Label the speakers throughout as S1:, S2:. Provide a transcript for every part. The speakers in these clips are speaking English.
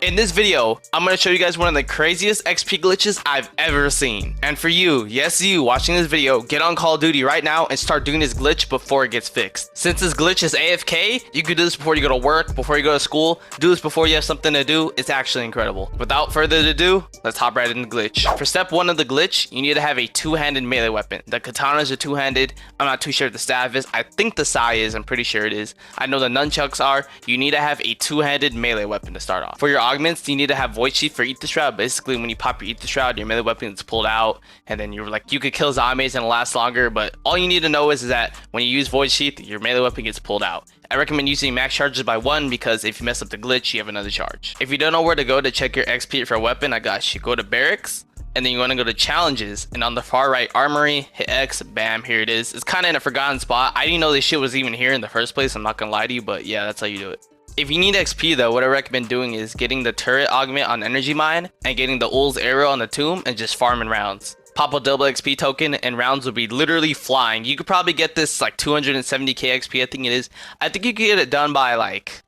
S1: In this video, I'm going to show you guys one of the craziest XP glitches I've ever seen. And for you, yes you, watching this video, get on Call of Duty right now and start doing this glitch before it gets fixed. Since this glitch is AFK, you can do this before you go to work, before you go to school, do this before you have something to do. It's actually incredible. Without further ado, let's hop right into the glitch. For step 1 of the glitch, you need to have a two-handed melee weapon. The katanas are two-handed. I'm not too sure if the staff is. I think the sai is. I'm pretty sure it is. I know the nunchucks are. You need to have a two-handed melee weapon to start off. For your augments, you need to have void sheath for 𝗦𝗨𝗕𝗘. Basically, when you pop your 𝗦𝗨𝗕𝗘, your melee weapon is pulled out, and then you're like, you could kill zombies and it'll last longer. But all you need to know is that when you use void sheath, your melee weapon gets pulled out. I recommend using max charges by 1 because if you mess up the glitch, you have another charge. If you don't know where to go to check your XP for a weapon, I got you. Go to barracks, and then you want to go to challenges, and on the far right, armory, hit X, bam, here it is. It's kind of in a forgotten spot. I didn't know this shit was even here in the first place. I'm not gonna lie to you, but yeah, that's how you do it. If you need XP though, what I recommend doing is getting the turret augment on energy mine and getting the 𝗦𝗨𝗕𝗦𝗖𝗥𝗕𝗘 arrow on the tomb and just farming rounds. Pop a double XP token and rounds will be literally flying. You could probably get this like 270k XP, I think it is. I think you could get it done by like,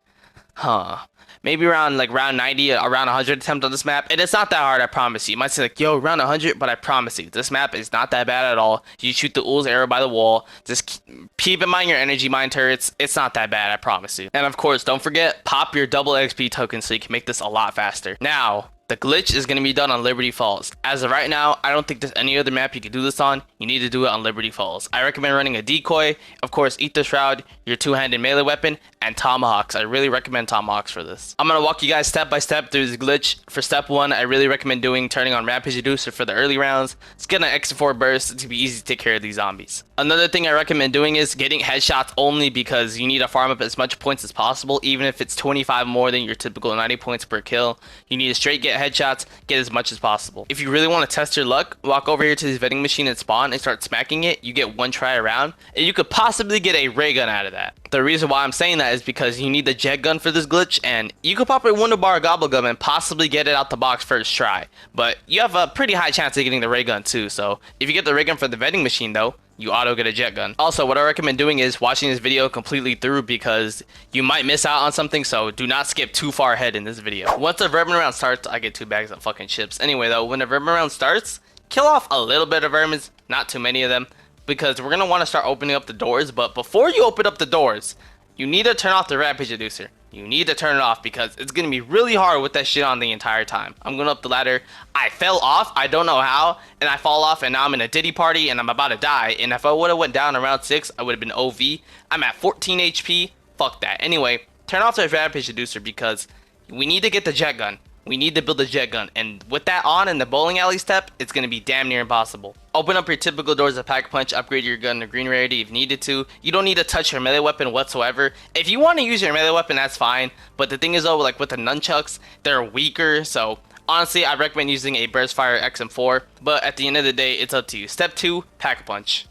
S1: maybe around like round 90, around 100 attempt on this map. And it's not that hard, I promise you. You might say like, yo, round 100, but I promise you, this map is not that bad at all. You shoot the 𝗦𝗨𝗕𝗦𝗥𝗕𝗘 arrow by the wall. Just keep in mind your energy mine turrets. It's not that bad, I promise you. And of course, don't forget, pop your double XP token so you can make this a lot faster. Now, the glitch is going to be done on Liberty Falls. As of right now, I don't think there's any other map you can do this on. You need to do it on Liberty Falls. I recommend running a decoy, of course, 𝗦𝗨𝗕𝗏𝗏𝗏𝗏, your two-handed melee weapon, and tomahawks. I really recommend tomahawks for this. I'm going to walk you guys step by step through this glitch. For step 1, I really recommend turning on Rampage Reducer for the early rounds. Let's get an extra 4 burst to be easy to take care of these zombies. Another thing I recommend doing is getting headshots only because you need to farm up as much points as possible. Even if it's 25 more than your typical 90 points per kill, you need to straight get headshots, get as much as possible. If you really want to test your luck, walk over here to this vending machine and spawn and start smacking it. You get 1 try around and you could possibly get a ray gun out of that. The reason why I'm saying that is because you need the jet gun for this glitch, and you could pop a Wonder Bar Gobblegum and possibly get it out the box first try, but you have a pretty high chance of getting the ray gun too. So if you get the ray gun for the vending machine though, you auto get a jet gun. Also, what I recommend doing is watching this video completely through because you might miss out on something, so do not skip too far ahead in this video. Once the vermin round starts, I get 2 bags of fucking chips. Anyway though, when the vermin round starts, kill off a little bit of vermins, not too many of them, because we're gonna want to start opening up the doors. But before you open up the doors, you need to turn off the Rampage Reducer. You need to turn it off because it's going to be really hard with that shit on the entire time. I'm going up the ladder. I fell off. I don't know how. And I fall off and now I'm in a Diddy party and I'm about to die. And if I would have went down around 6, I would have been OV. I'm at 14 HP. Fuck that. Anyway, turn off the Rampage Reducer because we need to get the jet gun. We need to build a jet gun, and with that on in the bowling alley step, it's going to be damn near impossible. Open up your typical doors of Pack Punch, upgrade your gun to green rarity if needed to. You don't need to touch your melee weapon whatsoever. If you want to use your melee weapon, that's fine, but the thing is though, like with the nunchucks, they're weaker, so honestly, I recommend using a Burst Fire XM4, but at the end of the day, it's up to you. Step 2, Pack Punch.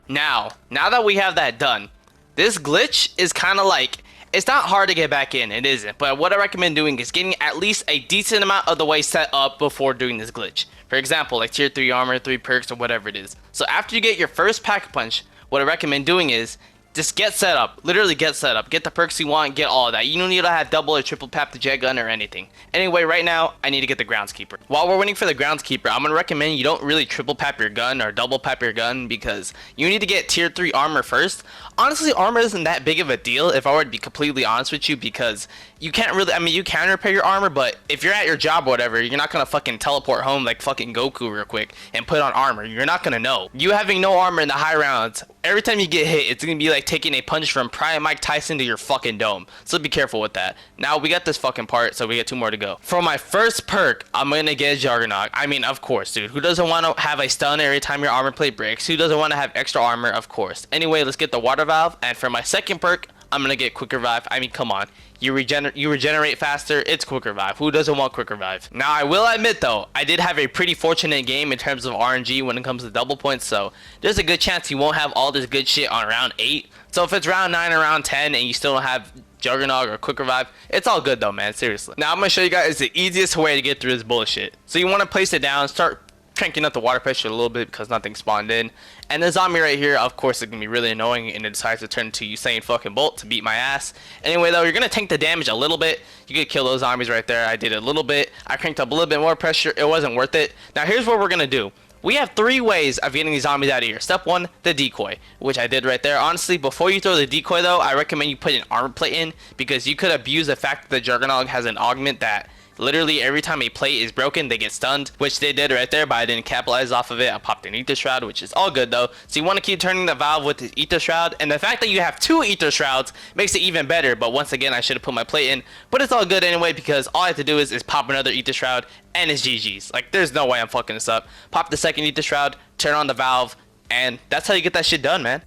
S1: Now that we have that done, this glitch is kind of like, it's not hard to get back in, it isn't, but what I recommend doing is getting at least a decent amount of the way set up before doing this glitch. For example, like tier 3 armor, 3 perks, or whatever it is. So after you get your first pack punch, what I recommend doing is just get set up, literally get set up, get the perks you want, get all of that. You don't need to have double or triple pap the jet gun or anything. Anyway, right now, I need to get the groundskeeper. While we're waiting for the groundskeeper, I'm going to recommend you don't really triple pap your gun or double pap your gun because you need to get tier 3 armor first. Honestly, armor isn't that big of a deal if I were to be completely honest with you because you can't really, I mean, you can repair your armor, but if you're at your job or whatever, you're not going to fucking teleport home like fucking Goku real quick and put on armor. You're not going to know. You having no armor in the high rounds, every time you get hit, it's going to be like taking a punch from Prime Mike Tyson to your fucking dome. So be careful with that. Now, we got this fucking part, so we got 2 more to go. For my first perk, I'm going to get a Juggernaut. I mean, of course, dude. Who doesn't want to have a stun every time your armor plate breaks? Who doesn't want to have extra armor? Of course. Anyway, let's get the water valve. And for my second perk, I'm going to get quick revive. I mean, come on. You regenerate faster, it's quick revive. Who doesn't want quick revive? Now, I will admit though, I did have a pretty fortunate game in terms of RNG when it comes to double points, so there's a good chance you won't have all this good shit on round 8. So if it's round 9 or round 10 and you still don't have Juggernaut or quick revive, it's all good though, man, seriously. Now I'm gonna show you guys the easiest way to get through this bullshit. So you want to place it down, start cranking up the water pressure a little bit because nothing spawned in. And the zombie right here, of course, is going to be really annoying, and it decides to turn into Usain fucking Bolt to beat my ass. Anyway, though, you're going to tank the damage a little bit. You could kill those zombies right there. I did a little bit. I cranked up a little bit more pressure. It wasn't worth it. Now, here's what we're going to do. We have 3 ways of getting these zombies out of here. Step 1, the decoy, which I did right there. Honestly, before you throw the decoy, though, I recommend you put an armor plate in, because you could abuse the fact that the 𝗦𝗕𝗓 has an augment that literally every time a plate is broken, they get stunned, which they did right there, but I didn't capitalize off of it. I popped an ether shroud, which is all good though. So you want to keep turning the valve with the ether shroud, and the fact that you have 2 ether shrouds makes it even better. But once again, I should have put my plate in, but it's all good anyway, because all I have to do is pop another ether shroud and it's GG's. Like, there's no way I'm fucking this up. Pop the second ether shroud, turn on the valve, and that's how you get that shit done, man.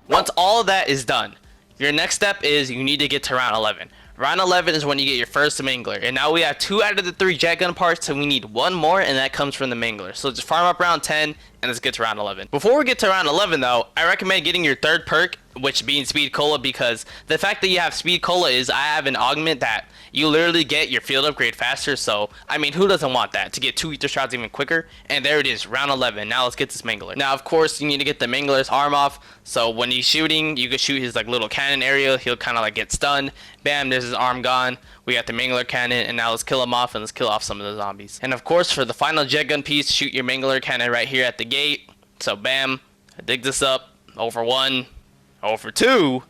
S1: Once all of that is done, your next step is you need to get to round 11. Round 11 is when you get your first mangler. And now we have 2 out of the 3 jet gun parts, so we need 1 more, and that comes from the mangler. So just farm up round 10, and let's get to round 11. Before we get to round 11 though, I recommend getting your 3rd perk, which being Speed Cola, because the fact that you have Speed Cola is I have an augment that you literally get your field upgrade faster. So I mean, who doesn't want that, to get 2 ether shots even quicker? And there it is, round 11. Now let's get this mangler. Now of course you need to get the mangler's arm off, so when he's shooting, you can shoot his like little cannon area. He'll kind of like get stunned. Bam, there's his arm gone. We got the mangler cannon, and now let's kill him off, and let's kill off some of the zombies. And of course, for the final jet gun piece, shoot your mangler cannon right here at the gate. So bam, I dig this up. 0 for 1, 0 for 2,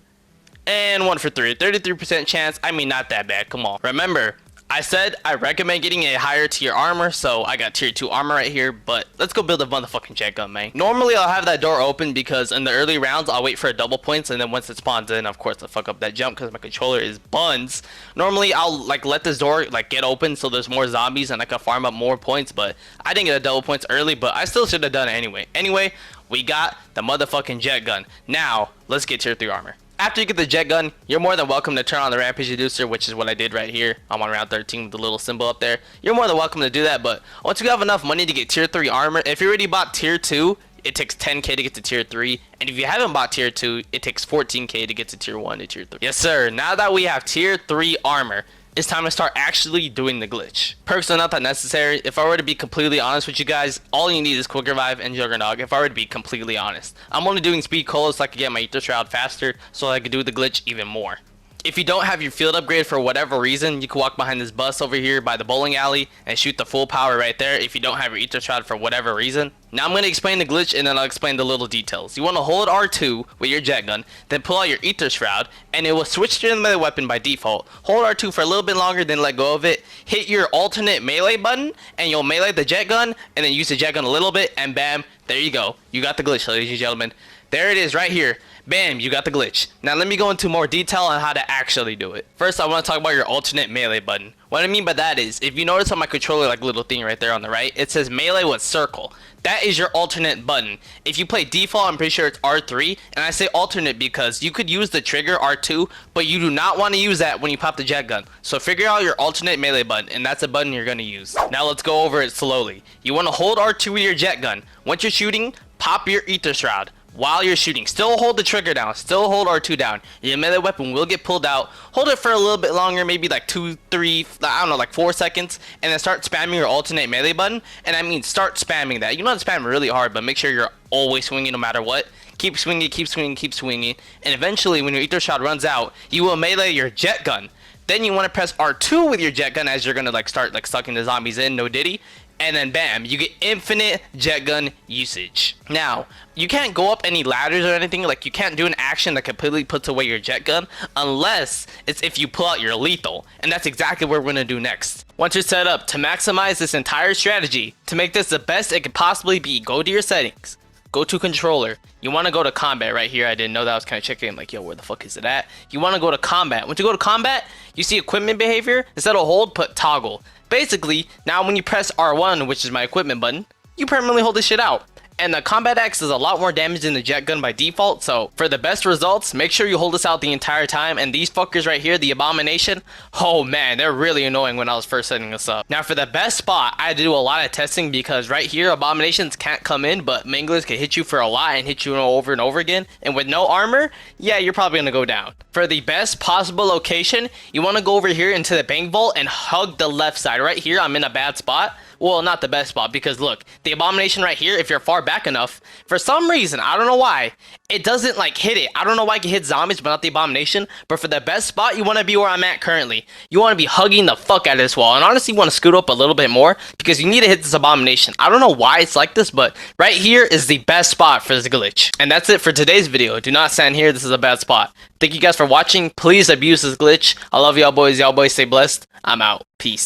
S1: and 1 for 3. 33% chance. I mean, not that bad. Come on. Remember, I said I recommend getting a higher tier armor, so I got tier 2 armor right here, but let's go build a motherfucking jet gun, man. Normally, I'll have that door open because in the early rounds, I'll wait for a double points, and then once it spawns in, of course, I'll fuck up that jump because my controller is buns. Normally, I'll like let this door like get open so there's more zombies and I can farm up more points, but I didn't get a double points early, but I still should have done it anyway. Anyway, we got the motherfucking jet gun. Now, let's get tier 3 armor. After you get the jet gun, you're more than welcome to turn on the rampage reducer, which is what I did right here. I'm on round 13 with the little symbol up there. You're more than welcome to do that, but once you have enough money to get tier 3 armor, if you already bought tier 2, it takes 10k to get to tier 3, and if you haven't bought tier 2, it takes 14k to get to tier 1 to tier 3. Yes sir, now that we have tier 3 armor, it's time to start actually doing the glitch. Perks are not that necessary. If I were to be completely honest with you guys, all you need is quick revive and 𝗦𝗕𝗓. If I were to be completely honest, I'm only doing Speed Cola so I can get my ether shroud faster, so I can do the glitch even more. If you don't have your field upgrade for whatever reason, you can walk behind this bus over here by the bowling alley and shoot the full power right there if you don't have your ether shroud for whatever reason. Now I'm going to explain the glitch, and then I'll explain the little details. You want to hold R2 with your jet gun, then pull out your ether shroud, and it will switch to the melee weapon by default. Hold R2 for a little bit longer, then let go of it. Hit your alternate melee button, and you'll melee the jet gun, and then use the jet gun a little bit, and bam, there you go. You got the glitch, ladies and gentlemen. There it is right here. Bam, you got the glitch. Now let me go into more detail on how to actually do it. First, I want to talk about your alternate melee button. What I mean by that is, if you notice on my controller, like little thing right there on the right, it says melee with circle. That is your alternate button. If you play default, I'm pretty sure it's R3, and I say alternate because you could use the trigger R2, but you do not want to use that when you pop the jet gun. So figure out your alternate melee button, and that's a button you're going to use. Now let's go over it slowly. You want to hold R2 with your jet gun. Once you're shooting, pop your ether shroud. While you're shooting, still hold the trigger down, still hold R2 down. Your melee weapon will get pulled out. Hold it for a little bit longer, maybe like 2, 3, I don't know, like 4 seconds, and then start spamming your alternate melee button. And I mean, start spamming that. You don't have to spam really hard, but make sure you're always swinging no matter what. Keep swinging, keep swinging, keep swinging, and eventually when your ether shot runs out, you will melee your jet gun. Then you want to press R2 with your jet gun as you're gonna like start like sucking the zombies in, no diddy. And then bam, you get infinite jet gun usage. Now, you can't go up any ladders or anything, like you can't do an action that completely puts away your jet gun unless it's if you pull out your lethal, and that's exactly what we're gonna do next. Once you're set up to maximize this entire strategy, to make this the best it could possibly be, go to your settings, go to controller. You want to go to combat right here. I didn't know that. I was kind of checking like, yo, where the fuck is it at? You want to go to combat. Once you go to combat, you see equipment behavior. Instead of hold, put toggle. Basically, now when you press R1, which is my equipment button, you permanently hold this shit out. And the combat axe does a lot more damage than the jet gun by default, so for the best results, make sure you hold this out the entire time. And these fuckers right here, the Abomination, oh man, they're really annoying when I was first setting this up. Now for the best spot, I had to do a lot of testing because right here, Abominations can't come in, but Manglers can hit you for a lot and hit you over and over again. And with no armor, yeah, you're probably gonna go down. For the best possible location, you want to go over here into the bank vault and hug the left side. Right here, I'm in a bad spot. Well, not the best spot, because look, the Abomination right here, if you're far back enough, for some reason, I don't know why, it doesn't like hit it. I don't know why it can hit zombies, but not the Abomination. But for the best spot, you want to be where I'm at currently. You want to be hugging the fuck out of this wall. And honestly, you want to scoot up a little bit more because you need to hit this Abomination. I don't know why it's like this, but right here is the best spot for this glitch. And that's it for today's video. Do not stand here. This is a bad spot. Thank you guys for watching. Please abuse this glitch. I love y'all boys. Y'all boys stay blessed. I'm out. Peace.